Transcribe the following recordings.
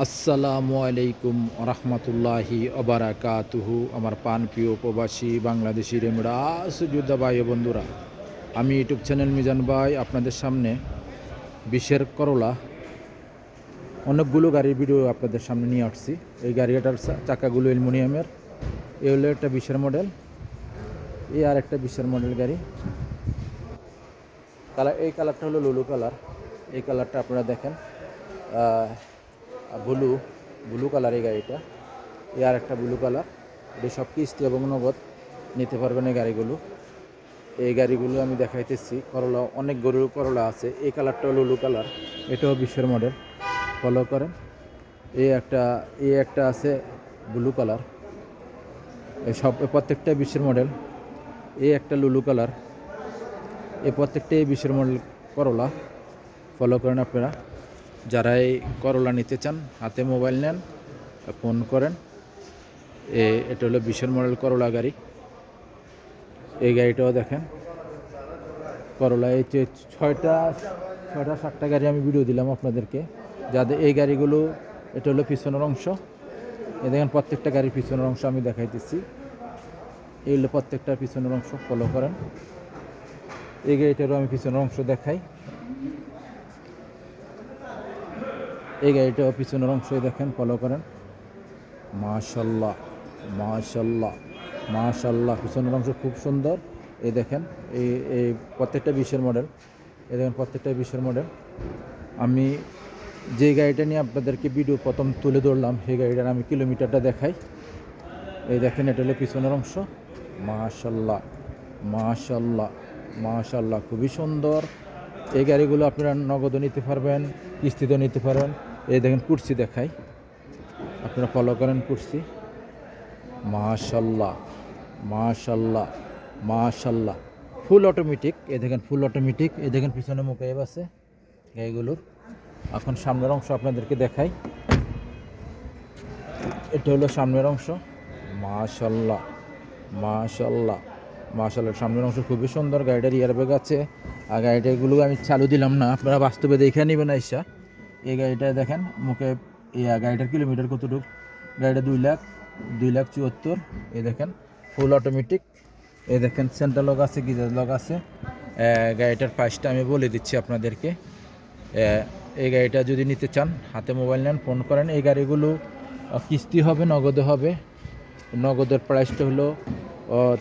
আসসালামু আলাইকুম রহমতুল্লাহি অবরাকাতুহু। আমার প্রিয় প্রবাসী বাংলাদেশি রেমরা সুযোদ্ধা ভাই ও বন্ধুরা, আমি ইউটিউব চ্যানেল মিজান ভাই আপনাদের সামনে বিশের করলা অনেকগুলো গাড়ির ভিডিও আপনাদের সামনে নিয়ে আসছি। এই গাড়িটার চাকাগুলো অ্যালুমিনিয়ামের। এ হলো একটা বিশের মডেল, এই আর একটা বিশের মডেল গাড়ি। এই কালারটা হলো লুলু কালার। এই কালারটা আপনারা দেখেন, ব্লু কালার এই গাড়িটা। এই আর একটা ব্লু কালার। এটা সব কিস্তি এবং নগদ নিতে পারবেন এই গাড়িগুলো। এই গাড়িগুলো আমি দেখাইতেছি। করলা অনেক গরুর করলা আছে। এই কালারটা হলো ব্লু কালার, এটাও বিশ্বের মডেল। ফলো করেন। এই একটা আছে ব্লু কালার। প্রত্যেকটা বিশ্বের মডেল। এই একটা লুলু কালার। এই প্রত্যেকটাই বিশ্বের মডেল করলা। ফলো করেন আপনারা। যারা এই করলা নিতে চান, হাতে মোবাইল নেন, ফোন করেন। এটা হলো বিশের মডেল করলা গাড়ি। এই গাড়িটাও দেখেন করলা। এই যে ছয়টা 7টা গাড়ি আমি ভিডিও দিলাম আপনাদেরকে। যাদের এই গাড়িগুলো, এটা হলো পিছনের অংশ। এই দেখেন প্রত্যেকটা গাড়ির পিছনের অংশ আমি দেখাইতেছি। এই হলো প্রত্যেকটা পিছনের অংশ। ফলো করেন। এই গাড়িটারও আমি পিছনের অংশ দেখাই। এই গাড়িটাও পিছনের অংশ দেখেন, ফলো করেন। মাশাল্লাহ মাশাল্লাহ মাশাল্লাহ, পিছনের অংশ খুব সুন্দর। এই দেখেন, এই প্রত্যেকটা বিশের মডেল। এই দেখেন প্রত্যেকটা বিশের মডেল। আমি যে গাড়িটা নিয়ে আপনাদেরকে ভিডিও প্রথম তুলে ধরলাম, সেই গাড়িটার আমি কিলোমিটারটা দেখাই। এই দেখেন, এটা হলো পিছনের অংশ। মাশাল্লাহ মাশাল্লাহ মাশাল্লাহ, খুবই সুন্দর। এই গাড়িগুলো আপনারা নগদও নিতে পারবেন, কিস্তিতেও নিতে পারবেন। এই দেখেন কুর্সি দেখাই, আপনারা ফলো করেন কুর্সি। মাশাল্লাহ মাশাল্লাহ মাশাল্লাহ, ফুল অটোমেটিক। এই দেখেন ফুল অটোমেটিক। এই দেখেন পিছনে মোকাইব আছে গাড়িগুলোর। এখন সামনের অংশ আপনাদেরকে দেখাই। এটা হলো সামনের অংশ। মাশাল্লাহ মাশাল্লাহ মাশাল্লাহ, সামনের অংশ খুবই সুন্দর। গাড়িটার এয়ারব্যাগ আছে। আর গাড়িটাগুলো আমি চালু দিলাম না, আপনারা বাস্তবে দেখে নেবেন আইসা। এই গাড়িটা দেখেন মুখে। গাড়িটার কিলোমিটার কতটুকু? গাড়িটা 2,74,000। এই দেখেন ফুল অটোমেটিক। এই দেখেন সেন্টার লক আছে, গিজার লক আছে। গাড়িটার প্রাইসটা আমি বলে দিচ্ছি আপনাদেরকে। এই গাড়িটা যদি নিতে চান, হাতে মোবাইল নেন, ফোন করেন। এই গাড়িগুলো কিস্তি হবে, নগদে হবে। নগদের প্রাইসটা হলো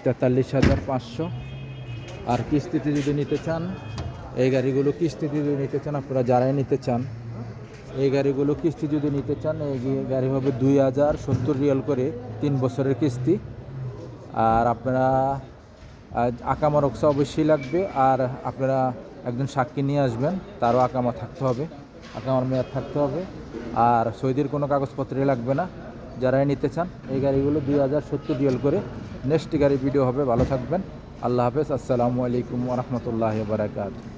43,500। আর কিস্তিতে যদি নিতে চান, এই গাড়িগুলো কিস্তিতে যদি নিতে চান, আপনারা যারাই নিতে চান, এই গাড়িগুলো কিস্তি যদি নিতে চান, এই গাড়ি হবে 2,070 রিয়াল করে 3 বছরের কিস্তি। আর আপনারা আকামা রক্সা অবশ্যই লাগবে। আর আপনারা একজন সাক্ষী নিয়ে আসবেন, তারও আকামা থাকতে হবে, আকামার মেয়াদ থাকতে হবে। আর সৌদির কোনো কাগজপত্রই লাগবে না। যারাই নিতে চান, এই গাড়িগুলো 2,070 রিয়াল করে। নেক্সট গাড়ি ভিডিও হবে। ভালো থাকবেন। আল্লাহ হাফেজ। আসসালামু আলাইকুম ওয়া রাহমাতুল্লাহি ওয়া বারাকাতুহু।